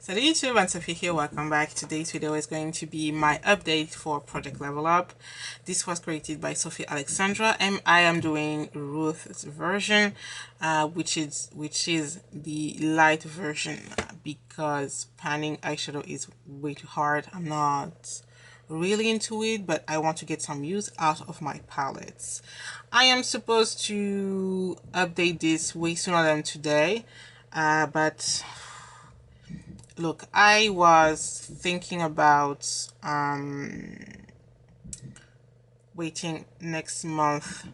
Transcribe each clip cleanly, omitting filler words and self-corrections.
Salut YouTube, and Sofie here. Welcome back. Today's video is going to be my update for Project Level Up. This was created by Sofie Alexandra, and I am doing Ruth's version, which is the light version because panning eyeshadow is way too hard. I'm not really into it, but I want to get some use out of my palettes. I am supposed to update this way sooner than today, but look, I was thinking about waiting next month,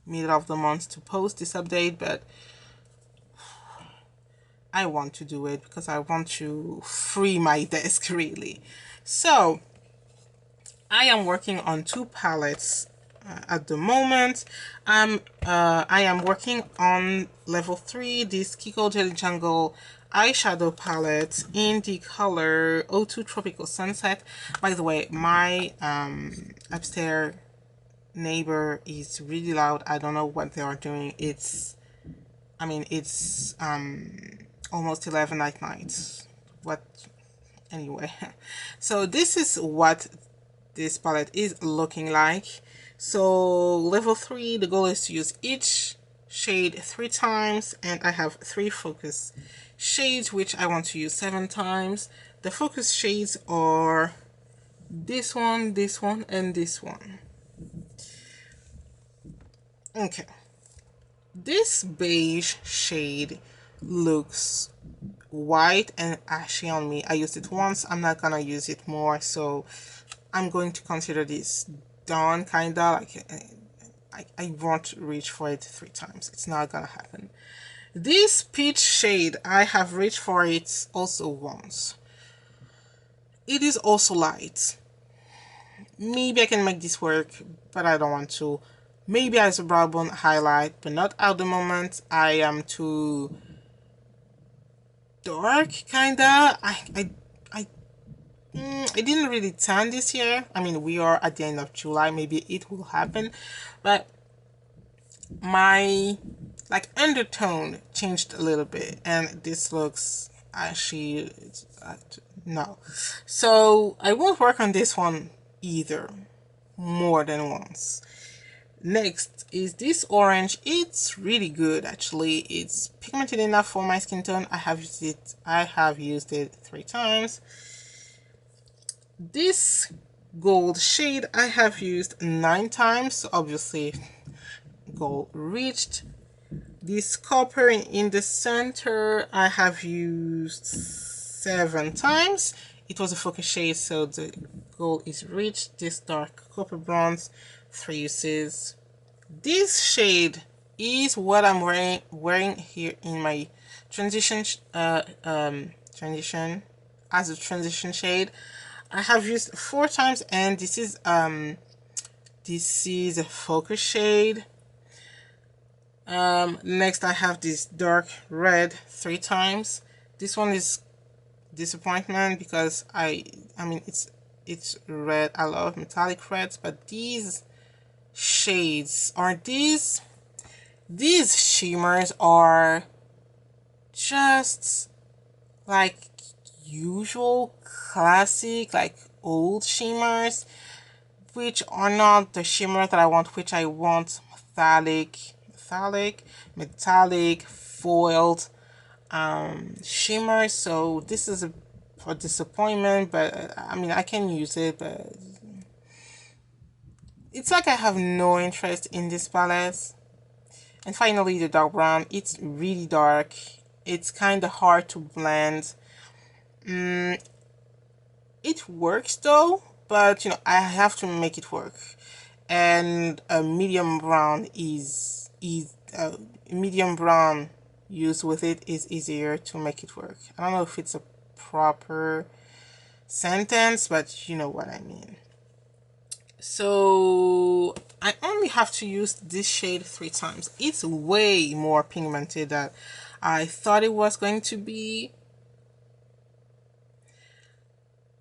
middle of the month, to post this update, but I want to do it because I want to free my desk really. So I am working on two palettes at the moment. I am working on level 3, this Kiko Jelly Jugle eyeshadow palette in the color 02 Tropical Sunset. By the way, my upstairs neighbor is really loud. I don't know what they are doing. It's almost 11 at night. What? Anyway, so this is what this palette is looking like. So level 3, the goal is to use each shade 3 times, and I have 3 focus shades which I want to use 7 times. The focus shades are this one, and this one. Okay, this beige shade looks white and ashy on me. I used it once, I'm not gonna use it more, so I'm going to consider this done, kinda. Like I won't reach for it 3 times. It's not gonna happen. This peach shade, I have reached for it also once. It is also light. Maybe I can make this work, but I don't want to. Maybe as a brow bone highlight, but not at the moment. I am too dark, kinda. I didn't really tan this year. I mean, we are at the end of July. Maybe it will happen, but my undertone changed a little bit, and this looks ashy. No, so I won't work on this one either more than once. Next is this orange. It's really good actually. It's pigmented enough for my skin tone. I have used it 3 times. This gold shade I have used 9 times, so obviously goal reached. This copper in the center I have used 7 times. It was a focus shade, so the goal is reached. This dark copper bronze, 3 uses. This shade is what I'm wearing here in my transition as a transition shade. I have used 4 times, and this is a focus shade. Next I have this dark red 3 times. This one is disappointment because I mean it's red. I love metallic reds, but these shades are these shimmers are just like usual classic like old shimmers, which are not the shimmer that I want, which I want metallic foiled shimmer. So this is a disappointment, but I mean I can use it, but it's like I have no interest in this palette. And finally the dark brown. It's really dark. It's kind of hard to blend. It works though, but you know I have to make it work. And a medium brown medium brown used with it is easier to make it work. I don't know if it's a proper sentence, but you know what I mean. So I only have to use this shade 3 times. It's way more pigmented than I thought it was going to be.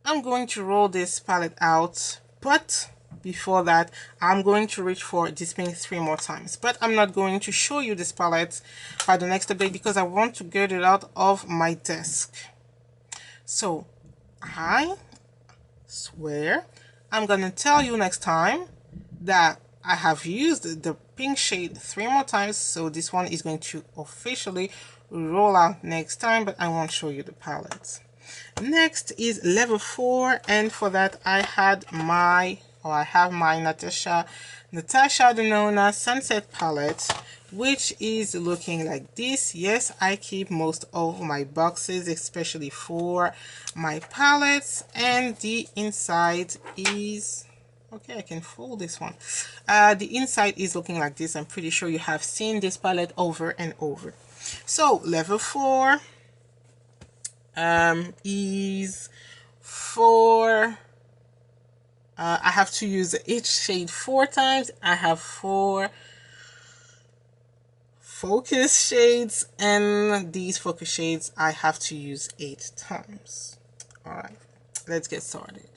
I'm going to roll this palette out, but before that I'm going to reach for this pink 3 more times. But I'm not going to show you this palette by the next update because I want to get it out of my desk. So I swear I'm gonna tell you next time that I have used the pink shade 3 more times, so this one is going to officially roll out next time, but I won't show you the palette. Next is level 4, and for that I have my Natasha Denona Sunset palette, which is looking like this. Yes, I keep most of my boxes, especially for my palettes, and the inside is okay. I can fold this one. The inside is looking like this. I'm pretty sure you have seen this palette over and over. So level 4 is for I have to use each shade 4 times. I have 4 focus shades, and these focus shades I have to use 8 times. All right, let's get started.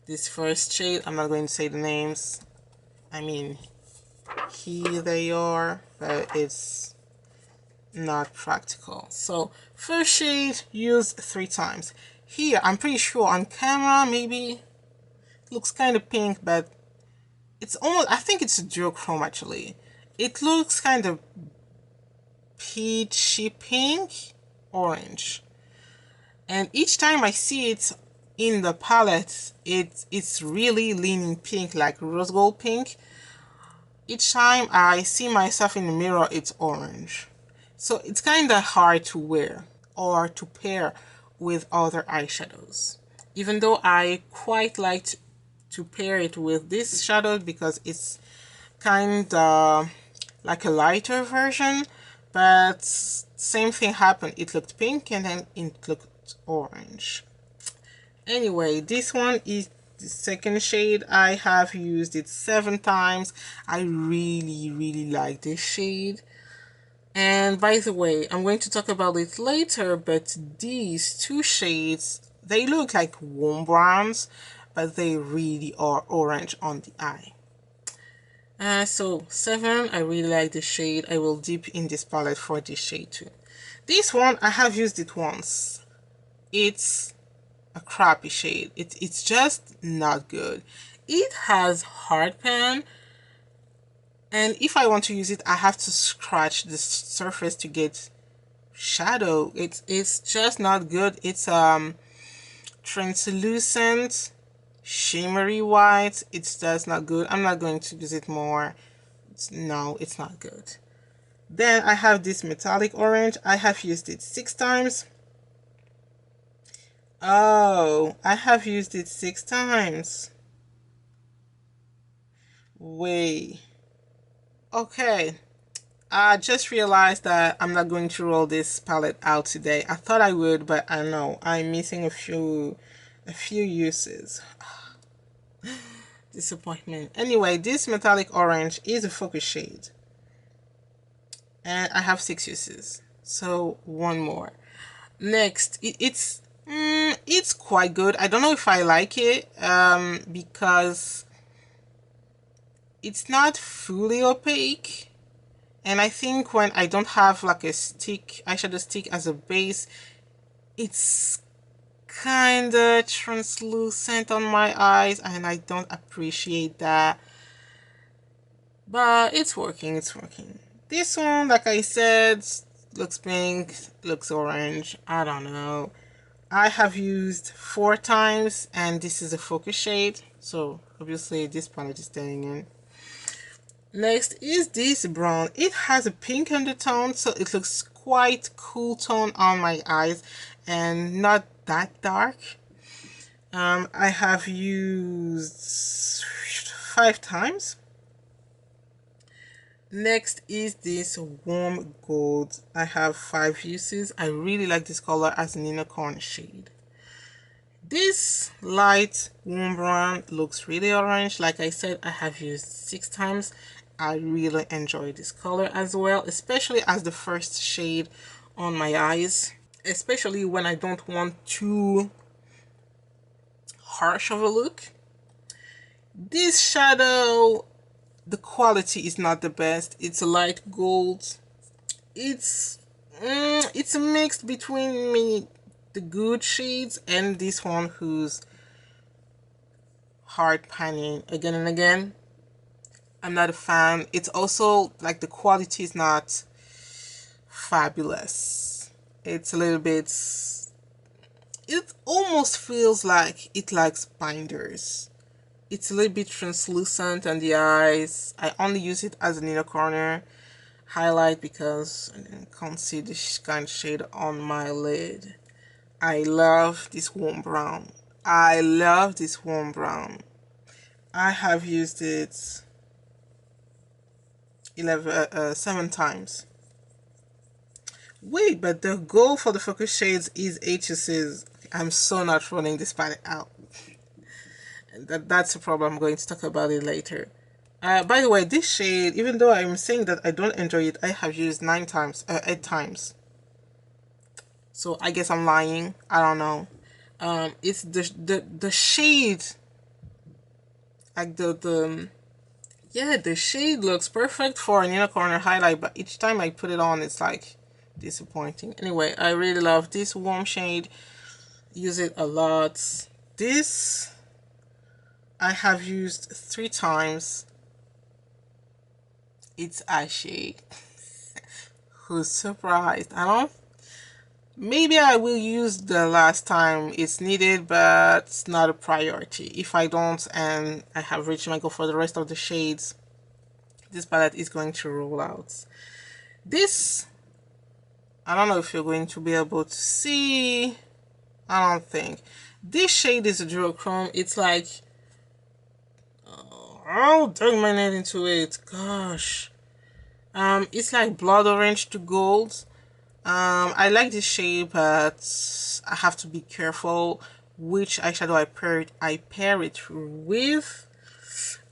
This first shade, I'm not going to say the names. I mean, here they are, but it's not practical. So first shade, use 3 times. Here, I'm pretty sure on camera, maybe it looks kind of pink, but it's almost, I think it's a duochrome actually. It looks kind of peachy pink, orange. And each time I see it in the palette, it's really leaning pink, like rose gold pink. Each time I see myself in the mirror, it's orange. So it's kind of hard to wear or to pair with other eyeshadows. Even though I quite like to pair it with this shadow because it's kind of like a lighter version, but same thing happened. It looked pink and then it looked orange. Anyway, this one is the second shade. I have used it 7 times. I really like this shade. And by the way, I'm going to talk about it later, but these 2 shades, they look like warm browns, but they really are orange on the eye. So 7, I really like this shade. I will dip in this palette for this shade too. This one, I have used it once. It's a crappy shade. It's just not good. It has hard pan, and if I want to use it, I have to scratch the surface to get shadow. It's just not good. It's translucent, shimmery white. It's just not good. I'm not going to use it more. No, it's not good. Then I have this metallic orange. I have used it 6 times. Oh, I have used it 6 times. Wait. Okay. I just realized that I'm not going to roll this palette out today. I thought I would, but I know I'm missing a few uses. Disappointment. Anyway, this metallic orange is a focus shade. And I have 6 uses. So 1 more. Next, it's quite good. I don't know if I like it because it's not fully opaque, and I think when I don't have like a eyeshadow stick as a base, it's kind of translucent on my eyes, and I don't appreciate that, but it's working. This one, like I said, looks pink, looks orange, I don't know. I have used 4 times, and this is a focus shade, so obviously this palette is staying in. Next is this brown. It has a pink undertone, so it looks quite cool tone on my eyes and not that dark. I have used 5 times. Next is this warm gold. I have 5 uses. I really like this color as an unicorn shade. This light warm brown looks really orange. Like I said, I have used 6 times. I really enjoy this color as well, especially as the first shade on my eyes, especially when I don't want too harsh of a look. This shadow, the quality is not the best. It's a light gold. It's a mix between the good shades, and this one who's hard panning again and again. I'm not a fan. It's also like the quality is not fabulous. It's a little bit, it almost feels like it likes binders. It's a little bit translucent on the eyes. I only use it as an inner corner highlight because I can't see this kind of shade on my lid. I love this warm brown. I love this warm brown. I have used it 7 times. Wait, but the goal for the focus shades is HS's. I'm so not running this palette out. That's a problem. I'm going to talk about it later. By the way, this shade, even though I'm saying that I don't enjoy it, I have used 8 times. So I guess I'm lying. I don't know. It's the shade, like the shade looks perfect for an inner corner highlight, but each time I put it on, it's like disappointing. Anyway, I really love this warm shade. Use it a lot. This I have used 3 times. It's eye shade. Who's surprised? I don't. Maybe I will use the last time it's needed, but it's not a priority. If I don't and I have reached my goal for the rest of the shades, this palette is going to roll out. This, I don't know if you're going to be able to see. I don't think. This shade is a duochrome. It's like, oh, dug my net into it. Gosh. It's like blood orange to gold. I like this shade, but I have to be careful which eyeshadow I pair it with.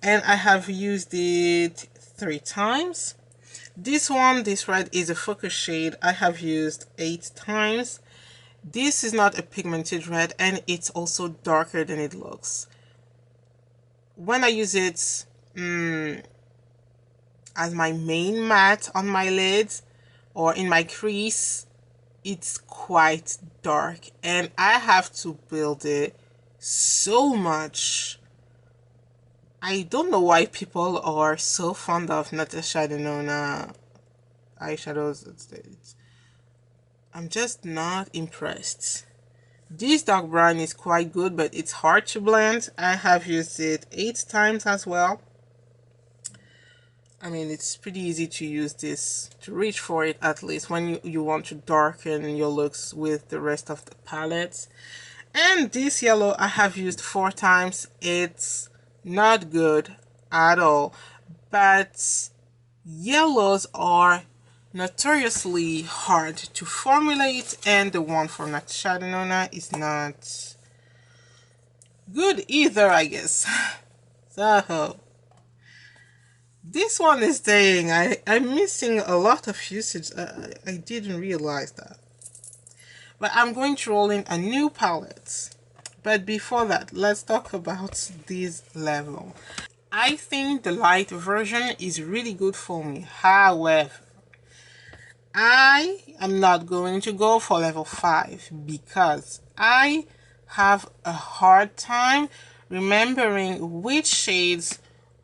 And I have used it 3 times. This one, this red, is a focus shade. I have used 8 times. This is not a pigmented red, and it's also darker than it looks. When I use it as my main matte on my lid or in my crease, it's quite dark, and I have to build it so much. I don't know why people are so fond of Natasha Denona eyeshadows. I'm just not impressed. This dark brown is quite good, but it's hard to blend. I have used it 8 times as well. I mean, it's pretty easy to use this, to reach for it at least when you want to darken your looks with the rest of the palette. And this yellow I have used 4 times. It's not good at all, but yellows are notoriously hard to formulate, and the one from Natasha Denona is not good either, I guess. So this one is staying. I'm missing a lot of usage. I didn't realize that. But I'm going to roll in a new palette. But before that, let's talk about this level. I think the light version is really good for me. However, I am not going to go for level 5 because I have a hard time remembering which shades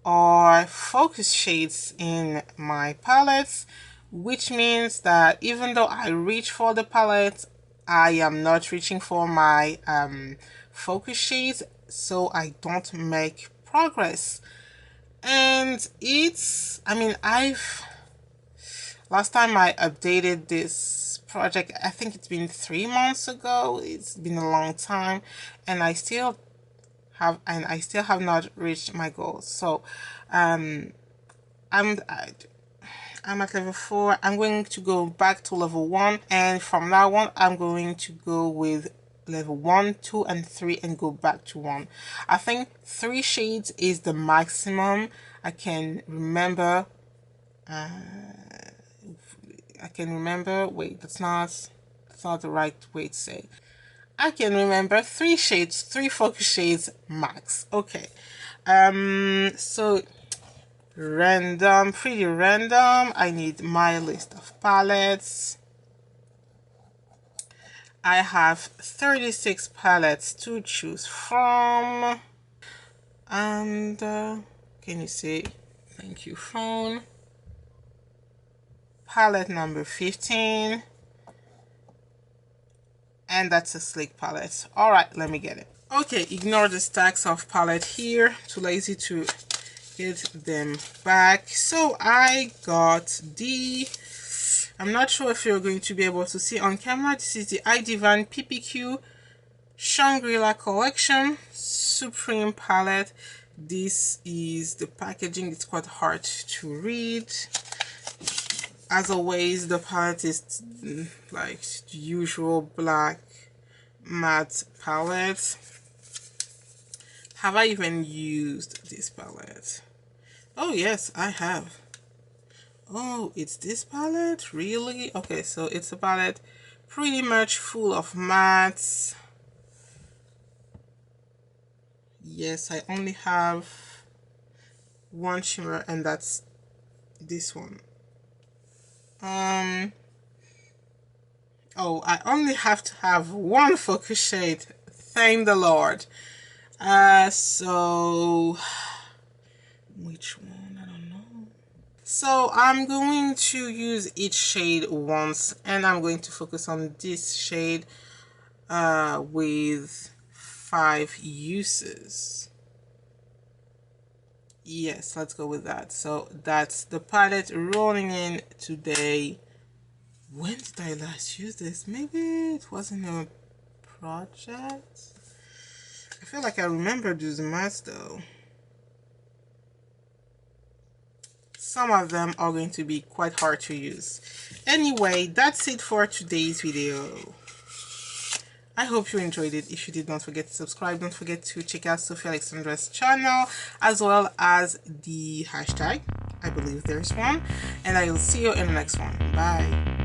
are focus shades in my palettes, which means that even though I reach for the palette, I am not reaching for my focus shades, so I don't make progress. And it's, I mean, last time I updated this project, I think it's been 3 months ago. It's been a long time, and I still have not reached my goals. So I'm at level 4. I'm going to go back to level 1, and from now on I'm going to go with level 1, 2, and 3 and go back to 1. I think 3 shades is the maximum I can remember. Wait, that's not the right way to say. I can remember 3 shades, 3 focus shades max. Okay. So random, pretty random. I need my list of palettes. I have 36 palettes to choose from. And can you see? Thank you, phone. Palette number 15. And that's a sleek palette. All right, let me get it. Okay, ignore the stacks of palette here. Too lazy to get them back. So I got the, I'm not sure if you're going to be able to see on camera, this is the iDivan PPQ Shangri-La collection Supreme palette. This is the packaging. It's quite hard to read. As always, the palette is like the usual black matte palette. Have I even used this palette? Oh yes, I have. Oh, it's this palette? Really? Okay, so it's a palette pretty much full of mattes. Yes, I only have one shimmer, and that's this one. Oh, I only have to have one focus shade. Thank the Lord. So which one? I don't know. So I'm going to use each shade once, and I'm going to focus on this shade with 5 uses. Yes, let's go with that. So that's the palette rolling in today. When did I last use this? Maybe it wasn't a project. I feel like I remember those mattes though. Some of them are going to be quite hard to use. Anyway, that's it for today's video. I hope you enjoyed it. If you did, don't forget to subscribe. Don't forget to check out Sofie Alexandra's channel, as well as the hashtag. I believe there's one. And I will see you in the next one. Bye.